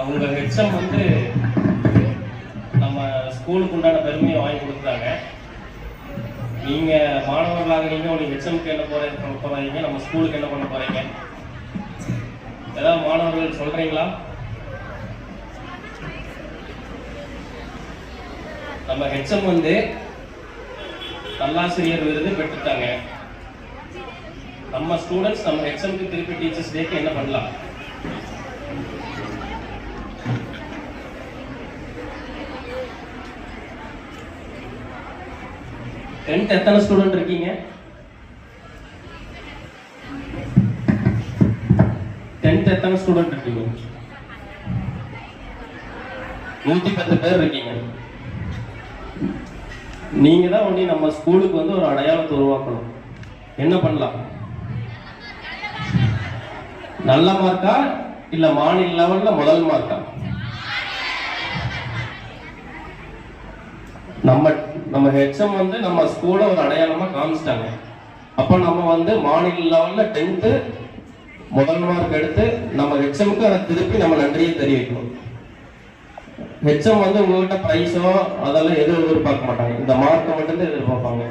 உங்க ஹெச்எம் வந்து நம்ம ஸ்கூலுக்கு உண்டான பெருமையை வாங்கி கொடுத்தாங்க. நீங்க மாணவர்களாக நீங்க உங்க ஹெச்எம்க்கு என்ன போறீங்க, நம்ம ஸ்கூலுக்கு என்ன பண்ண போறீங்க, ஏதாவது மாணவர்கள் சொல்றீங்களா? நம்ம ஹெச்எம் வந்து நல்லாசிரியர் விருது பெற்றுட்டாங்க. நம்ம ஸ்டூடெண்ட்ஸ் நம்ம ஹெச்எம்க்கு திருப்பி டீச்சர்ஸ் டேக்கு என்ன பண்ணலாம்? டென்த் எத்தனை ஸ்டூடெண்ட் இருக்கீங்க? 10th எத்தனை ஸ்டூடெண்ட் இருக்கீங்க? 110 பேர் இருக்கீங்க. நீங்க தான் ஒண்ணு நம்ம ஸ்கூலுக்கு வந்து ஒரு அடையாளத்தை உருவாக்கணும். என்ன பண்ணலாம்? நல்ல மார்க்கா இல்ல மாநில லெவல்ல முதல் மார்க்கா? நம்ம ஹெச்எம் வந்து நம்ம ஸ்கூலை ஒரு அடையாளமா காமிச்சிட்டாங்க. அப்ப நம்ம வந்து மாநில லெவல்ல 10th முதல் மார்க் எடுத்து நம்ம ஹெச்எம்க்கு அதை திருப்பி நம்ம நன்றியை தெரிவிக்கணும். ஹெச்எம் வந்து உங்ககிட்ட பிரைஸோ அதெல்லாம் எதுவும் எதிர்பார்க்க மாட்டாங்க, இந்த மார்க்கை மட்டும்தான் எதிர்பார்ப்பாங்க.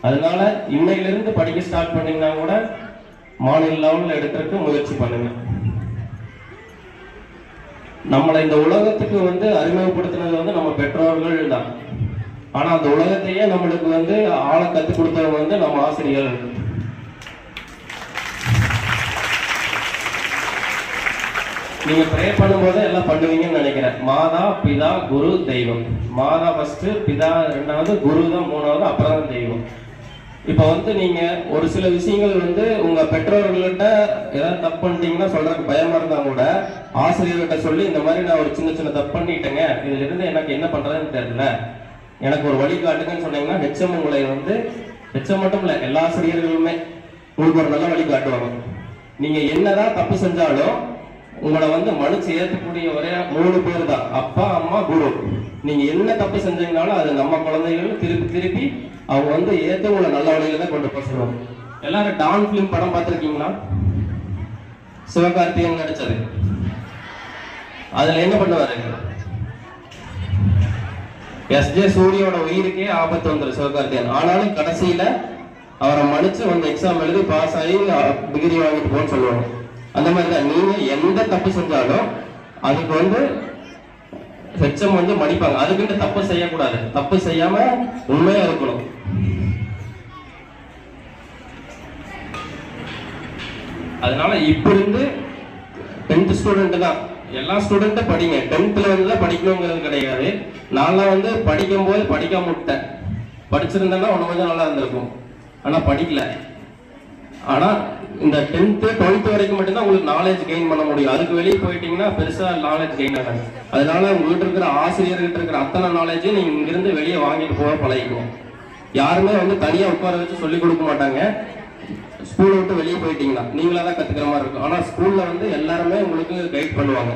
அதனால இன்னையிலிருந்து படிக்க ஸ்டார்ட் பண்ணீங்கன்னா கூட மாநில லெவலில் எடுக்கிறதுக்கு முயற்சி பண்ணுங்க. நம்மளை இந்த உலகத்துக்கு வந்து அறிமுகப்படுத்தினது வந்து நம்ம பெற்றோர்கள் தான். ஆனா அந்த உலகத்தையே நம்மளுக்கு வந்து ஆளை கற்றுக் கொடுத்தவங்க வந்து நம்ம ஆசிரியர்கள். நீங்க ப்ரே பண்ணும்போது எல்லாம் பண்ணுவீங்கன்னு நினைக்கிறேன். மாதா, பிதா, குரு, தெய்வம். மாதா ஃபர்ஸ்ட், பிதா ரெண்டாவது, குரு தான் மூணாவது, அப்புறம் தான் தெய்வம். இப்ப வந்து நீங்க ஒரு சில விஷயங்கள் வந்து உங்க பெற்றோர்கள்கிட்ட ஏதாவது தப்பு பண்ணிட்டீங்கன்னா சொல்றதுக்கு பயமா இருந்தா கூட ஆசிரியர்கிட்ட சொல்லி இந்த மாதிரி நான் ஒரு சின்ன சின்ன தப்பு பண்ணிட்டேங்க, இதுல இருந்து எனக்கு என்ன பண்றதுன்னு தெரியல, எனக்கு ஒரு வழி காட்டுங்கன்னு சொன்னீங்கன்னா ஹெச்எம் உங்களை வந்து ஹெச்எம் மட்டும் இல்ல எல்லா ஆசிரியர்களுமே உங்களுக்கு ஒரு நல்ல வழி காட்டுவாங்க. நீங்க என்னதான் தப்பு செஞ்சாலும் உங்களை வந்து மனுச்சு ஏற்கக்கூடிய ஒரே 3 பேர் தான், அப்பா, அம்மா, குரு. நீங்க என்ன தப்பு செஞ்சீங்கனாலும் அது நம்ம குழந்தைகள் திருப்பி அவங்க வந்து ஏற்று உங்களை நல்ல வழியில தான் கொண்டு போக சொல்லுவாங்க. எல்லாரும் டான் பிலிம் படம் பார்த்துருக்கீங்களா? சிவகார்த்திகேயன் நடிச்சது. அதுல என்ன பண்ணுவாரு? எஸ்ஜே சூரியோட உயிருக்கே ஆபத்து வந்துடும் சிவகார்த்திகேயன். ஆனாலும் கடைசியில அவரை மன்னிச்சு வந்து எக்ஸாம் எழுதி பாஸ் ஆகி டிகிரி வாங்கிட்டு போன்னு சொல்லுவாங்க. அந்த மாதிரிதான் நீங்க எந்த தப்பு செஞ்சாலும் அதுக்கு வந்து ஹெச்எம் வந்து மன்னிப்பாங்க. அதுக்கிட்ட தப்பு செய்யக்கூடாது, தப்பு செய்யாம உண்மையா இருக்கணும். அதனால இப்ப இருந்து 10th ஸ்டூடெண்ட் தான், எல்லா ஸ்டூடெண்ட்டும் படிங்க. 10th வந்து தான் படிக்கணுங்கிறது கிடையாது. நான்லாம் வந்து படிக்கும் போது படிக்காம விட்டேன். படிச்சிருந்தேன்னா ஒண்ணு கொஞ்சம் நல்லா இருந்திருக்கும், ஆனா படிக்கல. ஆனா இந்த 10th 12th வரைக்கும் மட்டும்தான் உங்களுக்கு நாலேஜ் கெயின் பண்ண முடியும். அதுக்கு வெளியே போயிட்டீங்கன்னா பெருசா நாலேஜ் கெயின் ஆகாது. அதனால உங்ககிட்ட இருக்கிற ஆசிரியர்கிட்ட இருக்கிற அத்தனை நாலேஜையும் நீங்க இங்கிருந்து வெளியே வாங்கிட்டு போக பழகிக்கணும். யாருமே வந்து தனியா உட்கார வச்சு சொல்லிக் கொடுக்க மாட்டாங்க. ஸ்கூலை விட்டு வெளியே போயிட்டீங்கன்னா நீங்களா தான் கத்துக்கிற மாதிரி இருக்கும். ஆனா ஸ்கூல்ல வந்து எல்லாருமே உங்களுக்கு கைட் பண்ணுவாங்க.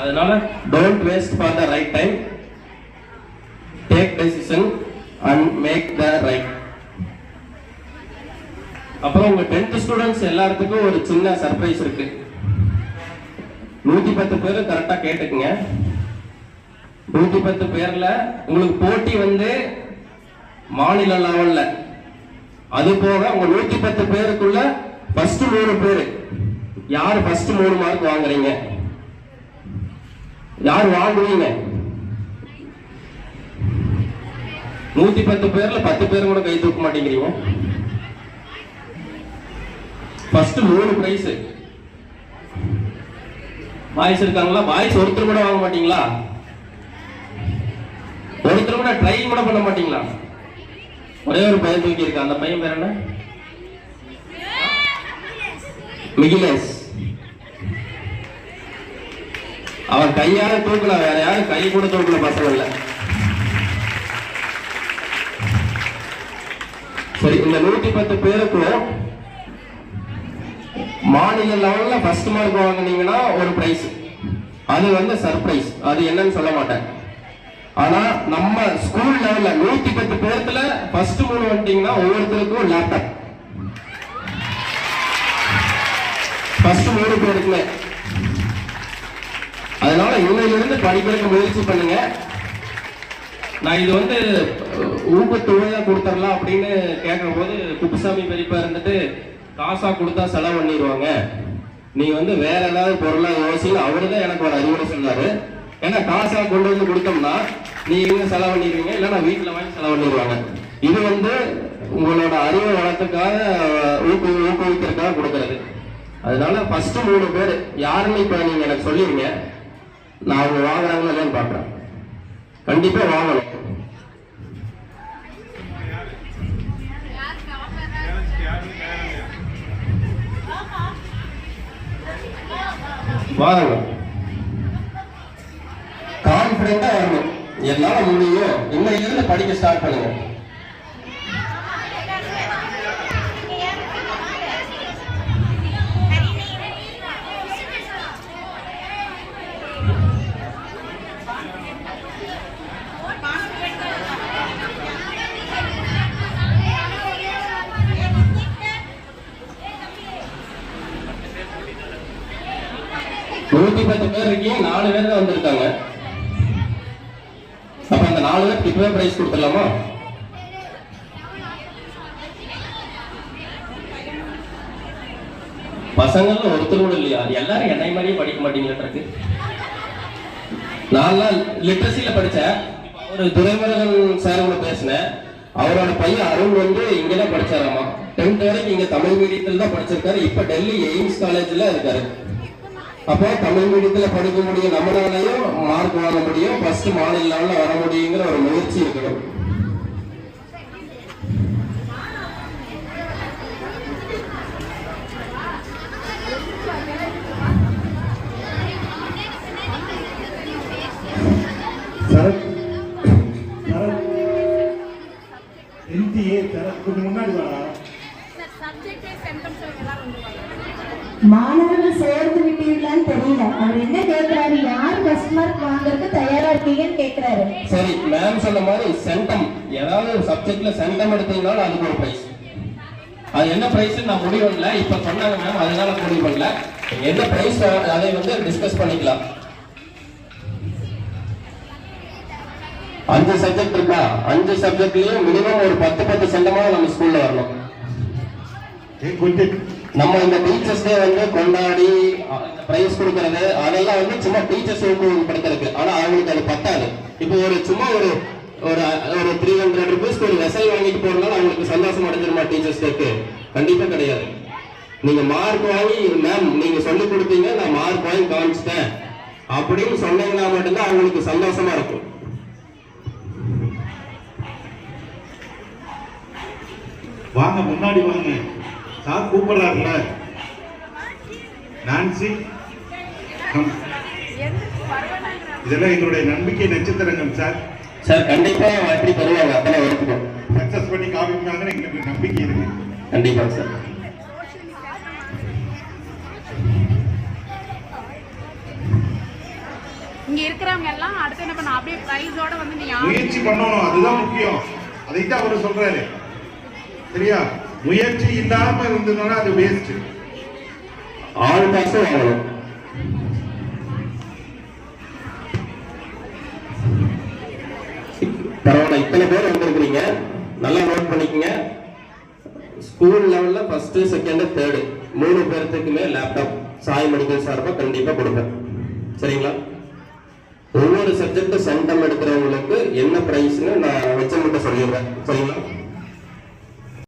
அதனால don't waste for the right time, take decision and make the right. அப்புறம் உங்க 10th ஸ்டூடெண்ட்ஸ் எல்லாத்துக்கும் ஒரு சின்ன சர்ப்ரைஸ் இருக்கு. 110 பேர் கரெக்டா கேட்டுக்குங்க. 110 பேர்ல உங்களுக்கு போட்டி வந்து மாநில லெவல்ல, அது போக உங்க 110 பேருக்குள்ள ஃபர்ஸ்ட் 3 பேர் யார் ஃபர்ஸ்ட் 3 மார்க் வாங்குறீங்க, யார் வாங்குவீங்க? 110 பேர்ல 10 பேர் கூட கை தூக்க மாட்டேங்கிறீங்க. ஃபர்ஸ்ட் 3 பிரைஸ் பாய்ஸ் இருக்காங்களா? பாய்ஸ் ஒருத்தர் கூட வாங்க மாட்டீங்களா? ஒருத்தர் கூட ட்ரை கூட பண்ண மாட்டீங்களா? ஒரே ஒரு பையன் தூக்கி இருக்கா. அந்த பையன் பேர் என்ன? மிகிலேஷ். அவன் கையால தூக்கல, வேற யாரும் கை கூட தூக்கல பசங்க இல்ல. சரி, இந்த 110 பேருக்கும் மாநில லெவல்ல ஃபர்ஸ்ட் மார்க் வாங்கினீங்கன்னா ஒரு பிரைஸ், அது வந்து சர்ப்ரைஸ், அது என்னன்னு சொல்ல மாட்டேன். ஆனா நம்ம ஸ்கூல் லெவல்ல 110 பேர்த்துல ஃபர்ஸ்ட் 3 வந்துட்டீங்கன்னா ஒவ்வொருத்தருக்கும் லேப்டாப். ஃபர்ஸ்ட் 3 பேருக்குமே. அதனால இன்னையிலிருந்து படிக்கிறதுக்கு முயற்சி பண்ணுங்க. நான் இது வந்து ஊக்கத்தொகையா கொடுத்துடலாம் அப்படின்னு கேட்கும் போது குப்புசாமி பெரியப்பா இருந்துட்டு காசா கொடுத்தா செலவு பண்ணிடுவாங்க, நீ வந்து வேற ஏதாவது பொருளா யோசின்னு அவருதான் எனக்கு ஒரு அறிவுரை சொன்னாரு. ஏன்னா காசா கொண்டு வந்து கொடுத்தோம்னா நீங்க செலவு பண்ணிடுவீங்க, இல்லைன்னா வீட்டுல வாங்கி செலவு பண்ணிடுவாங்க. இது வந்து உங்களோட அறிவை வளர்த்துக்காக ஊக்குவிக்கிறதுக்காக கொடுக்கறது. அதனால ஃபர்ஸ்ட் 3 பேர் யாருன்னு இப்ப நீங்க எனக்கு சொல்லிருங்க, நான் அவங்க வாங்குறாங்களா இல்லைன்னு பாக்குறேன். கண்டிப்பா வாங்கணும். வாங்கணும், கான்பிடண்டா வரணும். என்னால முடியும், இன்னையிலிருந்து படிக்க ஸ்டார்ட் பண்ணுங்க. நூத்தி 10 பேர் இருக்கீங்க, 4 பேர் தான் வந்திருக்காங்க. அப்ப அந்த 4 பேருக்கு இப்பவே பிரைஸ் கொடுத்துடலாமா? பசங்கள்ல ஒருத்தர் கூட இல்லையா? எல்லாரும் என்னை மாதிரியே படிக்க மாட்டீங்களா? நான் லிட்ரஸியில படிச்சேன். ஒரு துரைமுருகன் சார் கூட பேசினேன். அவரோட பையன் அருண் வந்து இங்கதான் படிச்சாராமா. 10th வரைக்கும் இங்க தமிழ் மீடியத்தில் தான் படிச்சிருக்காரு. இப்ப டெல்லி எய்ம்ஸ் காலேஜ்ல இருக்காரு. அப்போ தமிழ் மீடியத்துல படிக்க முடியும், நம்மளாலையும் மார்க் வாங்க முடியும், ஃபர்ஸ்ட் மாநில லெவல்ல வர முடியுங்கிற ஒரு முயற்சி இருக்கணும். மாணவர்கள் சேர்ந்து விட்டீங்களான்னு தெரியல. அவர் என்ன கேட்கிறாரு, யார் ஃபர்ஸ்ட் மார்க் வாங்குறதுக்கு தயாரா இருக்கீங்கன்னு கேட்கிறாரு. சரி, மேம் சொன்ன மாதிரி சென்டம், ஏதாவது ஒரு சப்ஜெக்ட்ல சென்டம் எடுத்தீங்கனாலும் அதுக்கு ஒரு பிரைஸ். அது என்ன பிரைஸ் நான் முடிவு பண்ணல, இப்ப சொன்னாங்க மேம், அதனால முடிவு பண்ணல. என்ன பிரைஸ் அதை வந்து டிஸ்கஸ் பண்ணிக்கலாம். 5 சப்ஜெக்ட் இருக்கா, 5 சப்ஜெக்ட்லயும் மினிமம் ஒரு 10 சென்டமா நம்ம ஸ்கூல்ல வரணும். நம்ம இந்த டீச்சர்ஸ் டே வந்து கொண்டாடி பிரைஸ் கொடுக்கறது அதெல்லாம் வந்து சும்மா டீச்சர்ஸ் படுத்துறதுக்கு, ஆனா அவங்களுக்கு அது பத்தாது. இப்போ ஒரு சும்மா ஒரு ஒரு 300 ரூபீஸ்க்கு ஒரு வெசல் வாங்கிட்டு போறதுனால அவங்களுக்கு சந்தோஷம் அடைஞ்சிருமா டீச்சர்ஸ் டேக்கு? கண்டிப்பா கிடையாது. நீங்க மார்க் வாங்கி, மேம் நீங்க சொல்லி கொடுத்தீங்க, நான் மார்க் வாங்கி காமிச்சிட்டேன் அப்படின்னு சொன்னீங்கன்னா மட்டும்தான் அவங்களுக்கு சந்தோஷமா இருக்கும். வாங்க, முன்னாடி வாங்க, சார் கூப்பிடுறாருல. நான்சி, இதெல்லாம் எங்களுடைய நம்பிக்கை நட்சத்திரங்கள் சார். சார் கண்டிப்பா வெற்றி பெறுவாங்க, அத்தனை வரைக்கும் சக்சஸ் பண்ணி காமிப்பாங்கன்னு எங்களுக்கு நம்பிக்கை இருக்கு. கண்டிப்பா சார். இங்க இருக்கிறவங்க எல்லாம் அடுத்து என்ன பண்ண, அப்படியே பிரைஸோட வந்து நீங்க முயற்சி பண்ணணும், அதுதான் முக்கியம். அதைத்தான் அவரு சொல்றாரு. சரியா? முயற்சி இல்லாம இருந்ததுனால அது வேஸ்ட். ஆள் காசு வாங்கணும். பரவாயில்ல, இத்தனை பேர் வந்திருக்கிறீங்க, நல்லா நோட் பண்ணிக்கங்க. ஸ்கூல் லெவல்ல ஃபர்ஸ்ட், செகண்ட், தேர்டு 3 பேர்த்துக்குமே லேப்டாப் சாய் மெடிக்கல் சார்பா கண்டிப்பா கொடுப்பேன். சரிங்களா? ஒவ்வொரு சப்ஜெக்ட் சென்டம் எடுக்கிறவங்களுக்கு என்ன பிரைஸ்ன்னு நான் வச்சு மட்டும் சொல்லிடுறேன். சரிங்களா?